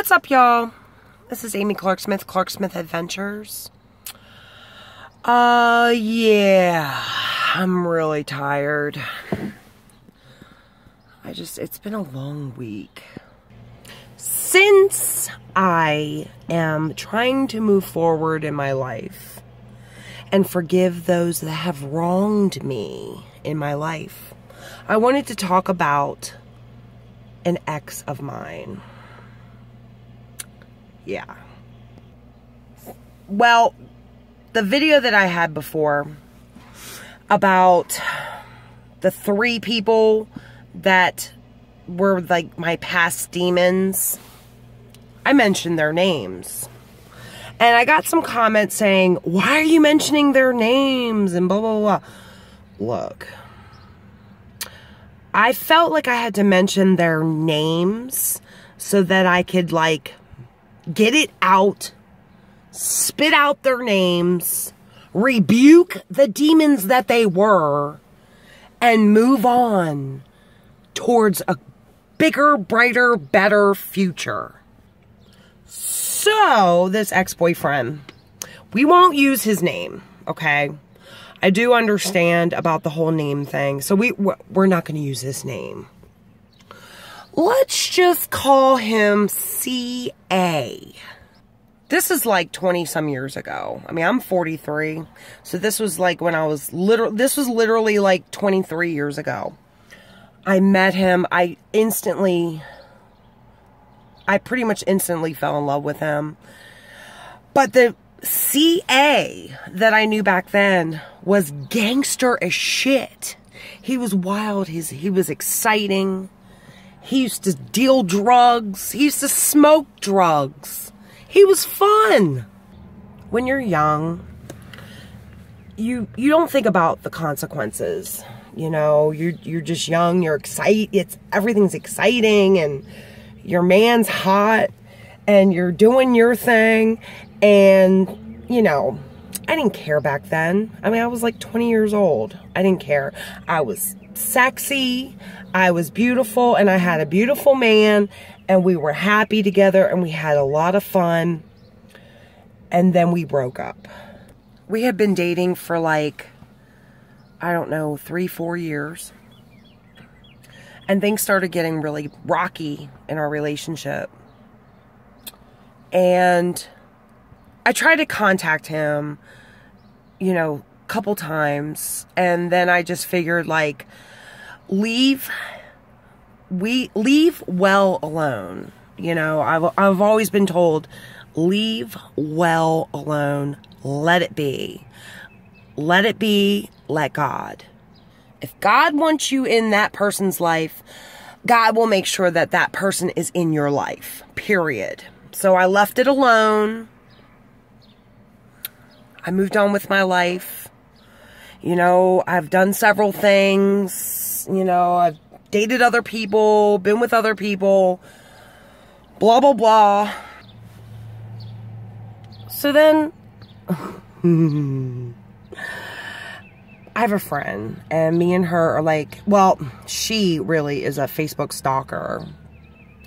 What's up, y'all? This is Amy Clark Smith Adventures. Yeah, I'm really tired. It's been a long week. Since I am trying to move forward in my life and forgive those that have wronged me in my life, I wanted to talk about an ex of mine. Yeah. Well, the video that I had before about the 3 people that were like my past demons, I mentioned their names. And I got some comments saying, why are you mentioning their names? And blah, blah, blah. Look, I felt like I had to mention their names so that I could, like, get it out, spit out their names, rebuke the demons that they were, and move on towards a bigger, brighter, better future. So, this ex-boyfriend, we won't use his name, okay? I do understand about the whole name thing, so we're not going to use his name. Let's just call him C.A. This is like 20-some years ago. I mean, I'm 43, so this was like when I was literally like 23 years ago. I met him. I pretty much instantly fell in love with him. But the C.A. that I knew back then was gangster as shit. He was wild. He was exciting. He used to deal drugs. He used to smoke drugs. He was fun. When you're young, you don't think about the consequences. You know, you're just young, you're excited, everything's exciting, and your man's hot, and you're doing your thing, and, you know, I didn't care back then. I mean, I was like 20 years old. I didn't care. I was sexy, I was beautiful, and I had a beautiful man, and we were happy together, and we had a lot of fun, and then we broke up. We had been dating for like, I don't know, 3-4 years, and things started getting really rocky in our relationship, and I tried to contact him, you know, a couple times, and then I just figured, like, leave well alone. You know, I've always been told, leave well alone, let it be. Let it be, let God. If God wants you in that person's life, God will make sure that that person is in your life, period. So I left it alone. I moved on with my life. You know, I've done several things. You know, I've dated other people, been with other people, blah, blah, blah. So then, I have a friend, and me and her are like, well, she really is a Facebook stalker.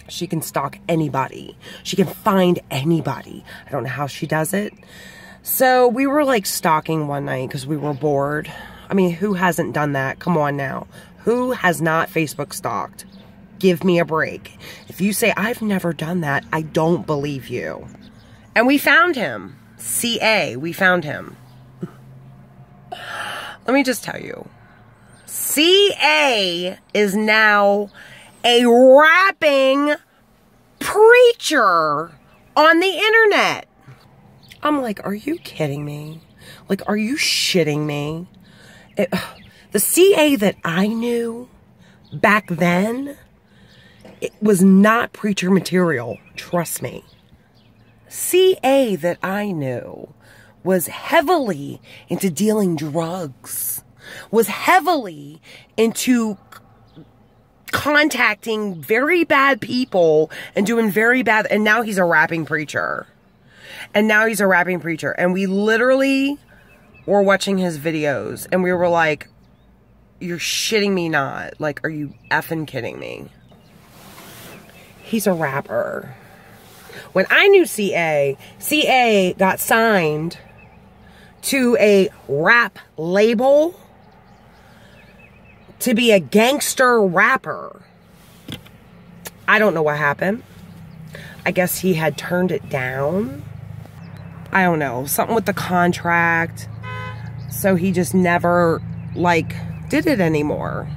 She can stalk anybody. She can find anybody. I don't know how she does it. So we were like stalking one night because we were bored. I mean, who hasn't done that? Come on now. Who has not Facebook stalked? Give me a break. If you say, I've never done that, I don't believe you. And we found him. C.A. We found him. Let me just tell you. C.A. is now a rapping preacher on the internet. I'm like, are you kidding me? Like, are you shitting me? The C.A. that I knew back then, it was not preacher material. Trust me. C.A. that I knew was heavily into dealing drugs, was heavily into contacting very bad people and doing very bad, and now he's a rapping preacher. And now he's a rapping preacher. And we literally were watching his videos, and we were like, you're shitting me not. Like, are you effing kidding me? He's a rapper. When I knew CA got signed to a rap label to be a gangster rapper. I don't know what happened. I guess he had turned it down. I don't know. Something with the contract. So he just never, like, did it anymore.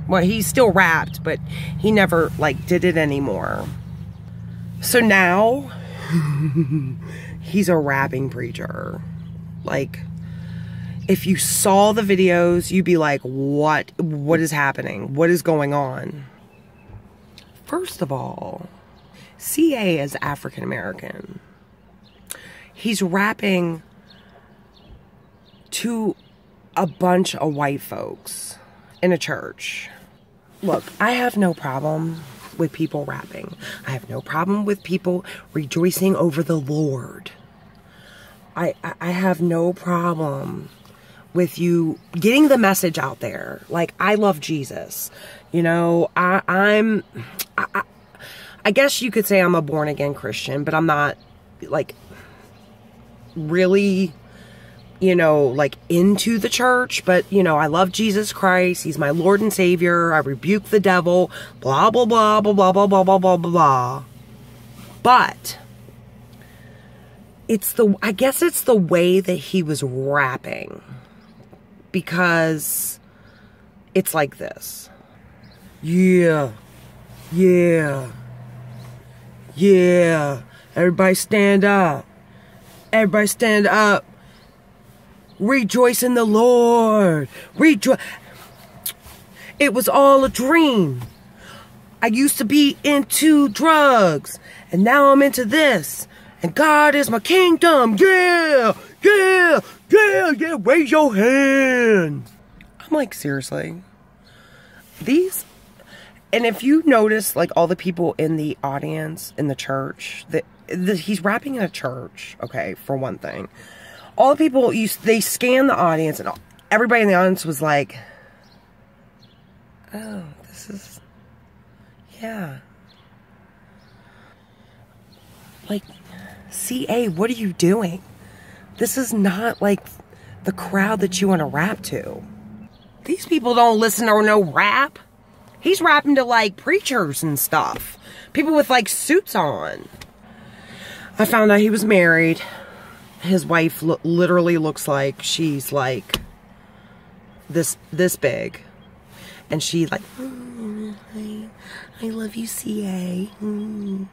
Well, he still rapped, but he never, like, did it anymore. So now, he's a rapping preacher. Like, if you saw the videos, you'd be like, what is happening? What is going on? First of all, CA is African American. He's rapping to a bunch of white folks in a church. Look, I have no problem with people rapping. I have no problem with people rejoicing over the Lord. I have no problem with you getting the message out there. Like, I love Jesus. You know, I guess you could say I'm a born again Christian, but I'm not, like, really, you know, like, into the church. But, you know, I love Jesus Christ. He's my Lord and Savior. I rebuke the devil. Blah, blah, blah, blah, blah, blah, blah, blah, blah, blah. But I guess it's the way that he was rapping. Because it's like this. Yeah. Yeah. Yeah. Everybody stand up. Everybody stand up. Rejoice in the Lord. Rejoice. It was all a dream. I used to be into drugs. And now I'm into this. And God is my kingdom. Yeah. Yeah. Yeah. Yeah. Raise your hand. I'm like, seriously. And if you notice, like, all the people in the audience in the church, he's rapping in a church, okay, for one thing. All the people, they scanned the audience, and everybody in the audience was like, oh, this is, yeah. Like, CA, what are you doing? This is not, like, the crowd that you want to rap to. These people don't listen to no rap. He's rapping to, like, preachers and stuff. People with, like, suits on. I found out he was married. His wife literally looks like she's, like, this big. And she, like, I love you, CA. And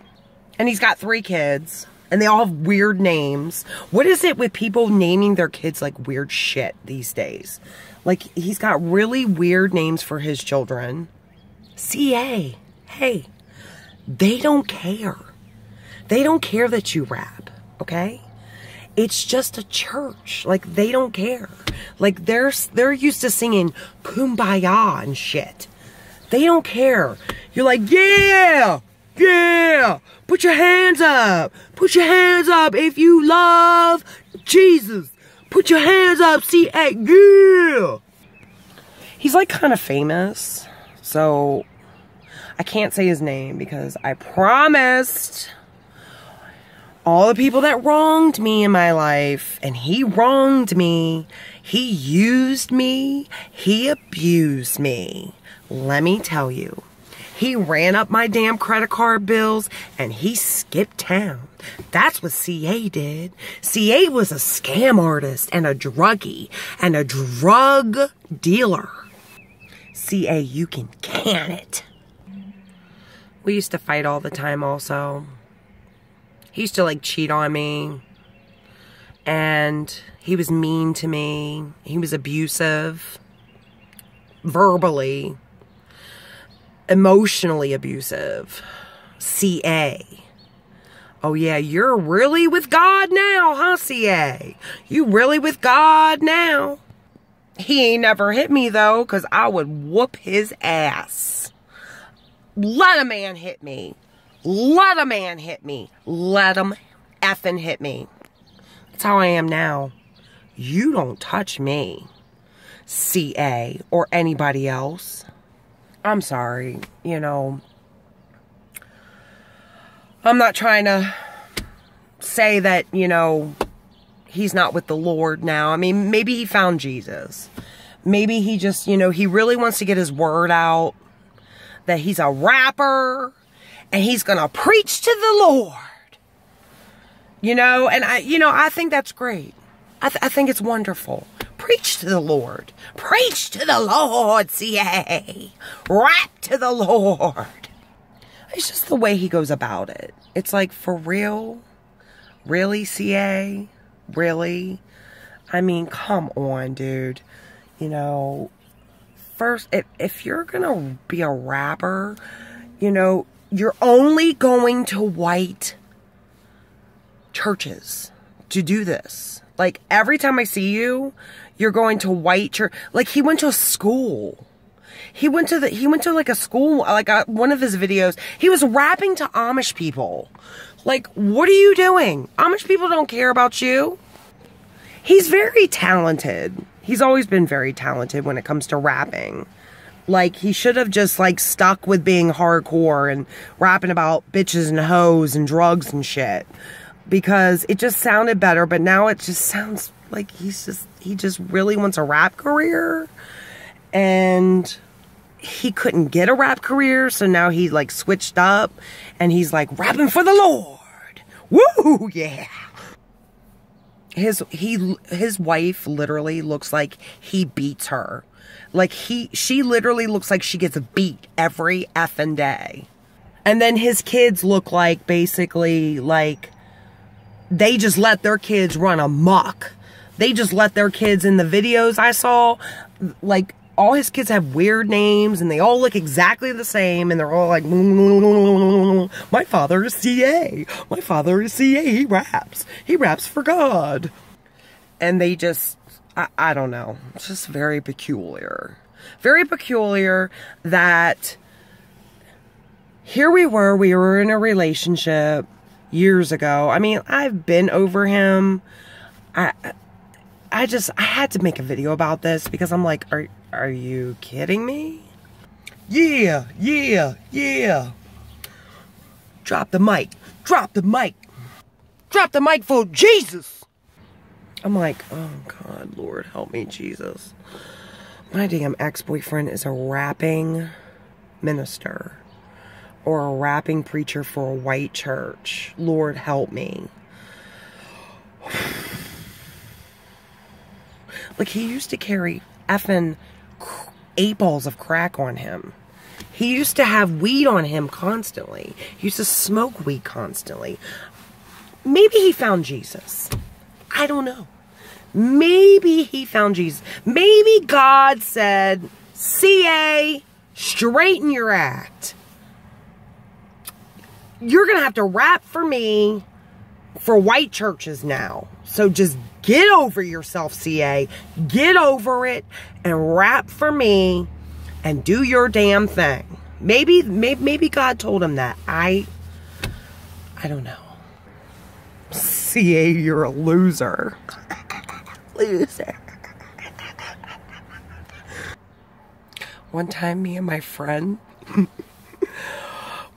he's got 3 kids. And they all have weird names. What is it with people naming their kids, like, weird shit these days? Like, he's got really weird names for his children. CA, hey, they don't care. They don't care that you rap, okay? It's just a church. Like, they don't care. Like, they're used to singing Kumbaya and shit. They don't care. You're like, yeah, yeah, put your hands up. Put your hands up if you love Jesus. Put your hands up, CA, yeah. He's, like, kind of famous. So, I can't say his name because I promised all the people that wronged me in my life, and he wronged me, he used me, he abused me. Let me tell you, he ran up my damn credit card bills, and he skipped town. That's what CA did. CA was a scam artist, and a druggie, and a drug dealer. CA, you can it. We used to fight all the time also. He used to, like, cheat on me. And he was mean to me. He was abusive. Verbally. Emotionally abusive. CA. Oh yeah, you're really with God now, huh, CA? You really with God now? He ain't never hit me, though, because I would whoop his ass. Let a man hit me. Let a man hit me. Let him effing hit me. That's how I am now. You don't touch me, CA, or anybody else. I'm sorry, you know. I'm not trying to say that, you know, he's not with the Lord now. I mean, maybe he found Jesus. Maybe he just, you know, he really wants to get his word out that he's a rapper and he's going to preach to the Lord. You know, and I think that's great. I think it's wonderful. Preach to the Lord. Preach to the Lord, CA. Rap to the Lord. It's just the way he goes about it. It's like, for real? Really, CA? Really? I mean, come on, dude. You know, first, if you're gonna be a rapper, you know, you're only going to white churches to do this. Like, every time I see you, you're going to white church. Like, he went to a school. He went to like a school, like one of his videos. He was rapping to Amish people. Like, what are you doing? Amish people don't care about you. He's very talented. He's always been very talented when it comes to rapping. Like, he should have just, like, stuck with being hardcore and rapping about bitches and hoes and drugs and shit. Because it just sounded better, but now it just sounds like he just really wants a rap career. And he couldn't get a rap career, so now he, like, switched up. And he's, like, rapping for the Lord. Woo, yeah. His wife literally looks like he beats her. Like, she literally looks like she gets beat every effing day. And then his kids look like, basically, like, they just let their kids run amok. They just let their kids, in the videos I saw, like, all his kids have weird names, and they all look exactly the same, and they're all like, my father is CA. My father is CA. He raps. He raps for God. And they just, I don't know. It's just very peculiar. Very peculiar that here we were in a relationship years ago. I mean, I've been over him. I had to make a video about this because I'm like, are you kidding me? Yeah, yeah, yeah. Drop the mic. Drop the mic. Drop the mic for Jesus. I'm like, oh God, Lord, help me, Jesus. My damn ex-boyfriend is a rapping minister or a rapping preacher for a white church. Lord, help me. Like, he used to carry effing 8 balls of crack on him. He used to have weed on him constantly. He used to smoke weed constantly. Maybe he found Jesus. I don't know. Maybe he found Jesus. Maybe God said, CA, straighten your act. You're going to have to rap for me for white churches now. So just get over yourself, CA. Get over it and rap for me and do your damn thing. Maybe God told him that. I don't know. CA, you're a loser. Loser. One time, me and my friend,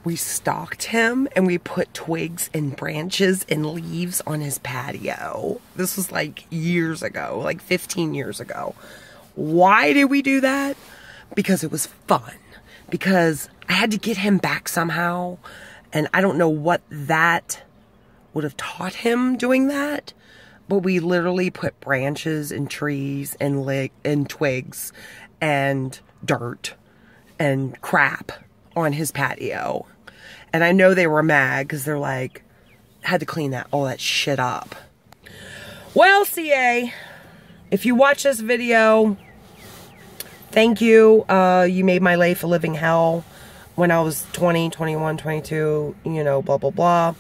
we stalked him and we put twigs and branches and leaves on his patio. This was like years ago, like 15 years ago. Why did we do that? Because it was fun. Because I had to get him back somehow. And I don't know what that would have taught him doing that. But we literally put branches and trees and twigs and dirt and crap on his patio. And I know they were mad because they're like, had to clean all that shit up. Well, CA, if you watch this video, thank you. You made my life a living hell when I was 20, 21, 22, you know, blah, blah, blah.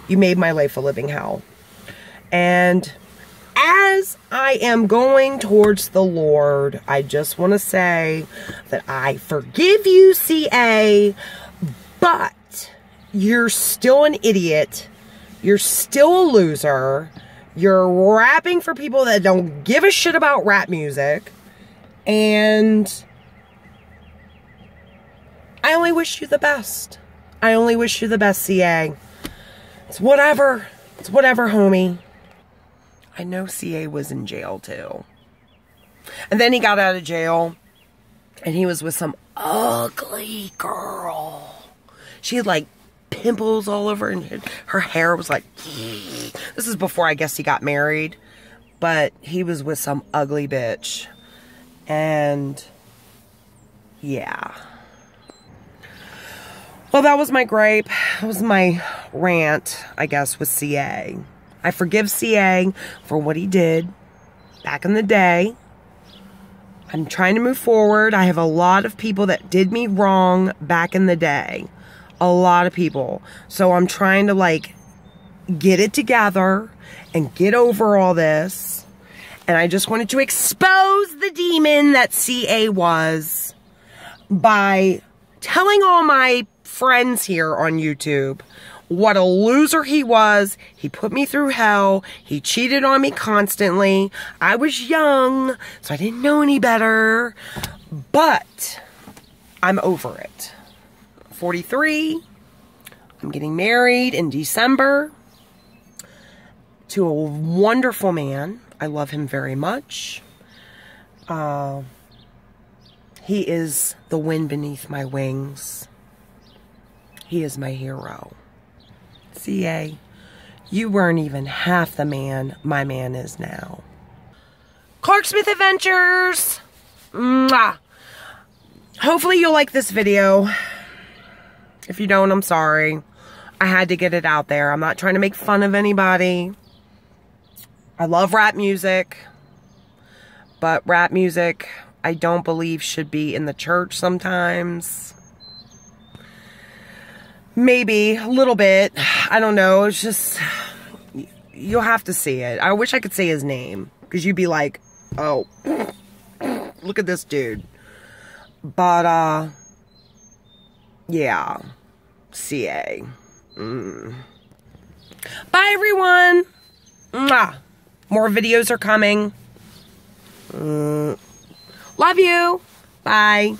You made my life a living hell. And as I am going towards the Lord, I just want to say that I forgive you, CA, but you're still an idiot. You're still a loser. You're rapping for people that don't give a shit about rap music. And I only wish you the best. I only wish you the best, CA. It's whatever. It's whatever, homie. I know CA was in jail too. And then he got out of jail and he was with some ugly girl. She had like pimples all over and her hair was like, this is before I guess he got married, but he was with some ugly bitch. And yeah. Well, that was my gripe. That was my rant, I guess, with CA. I forgive CA for what he did back in the day. I'm trying to move forward. I have a lot of people that did me wrong back in the day. A lot of people. So I'm trying to, like, get it together and get over all this. And I just wanted to expose the demon that CA was by telling all my friends here on YouTube what a loser he was. He put me through hell. He cheated on me constantly. I was young, so I didn't know any better. But I'm over it. 43. I'm getting married in December to a wonderful man. I love him very much. He is the wind beneath my wings. He is my hero. CA, you weren't even half the man my man is now. Clark Smith Adventures! Mwah! Hopefully you'll like this video. If you don't, I'm sorry. I had to get it out there. I'm not trying to make fun of anybody. I love rap music. But rap music, I don't believe should be in the church sometimes. Maybe a little bit. I don't know. It's just, you'll have to see it. I wish I could say his name, because you'd be like, oh, look at this dude. But, yeah. CA. Bye, everyone. Mwah. More videos are coming. Love you. Bye.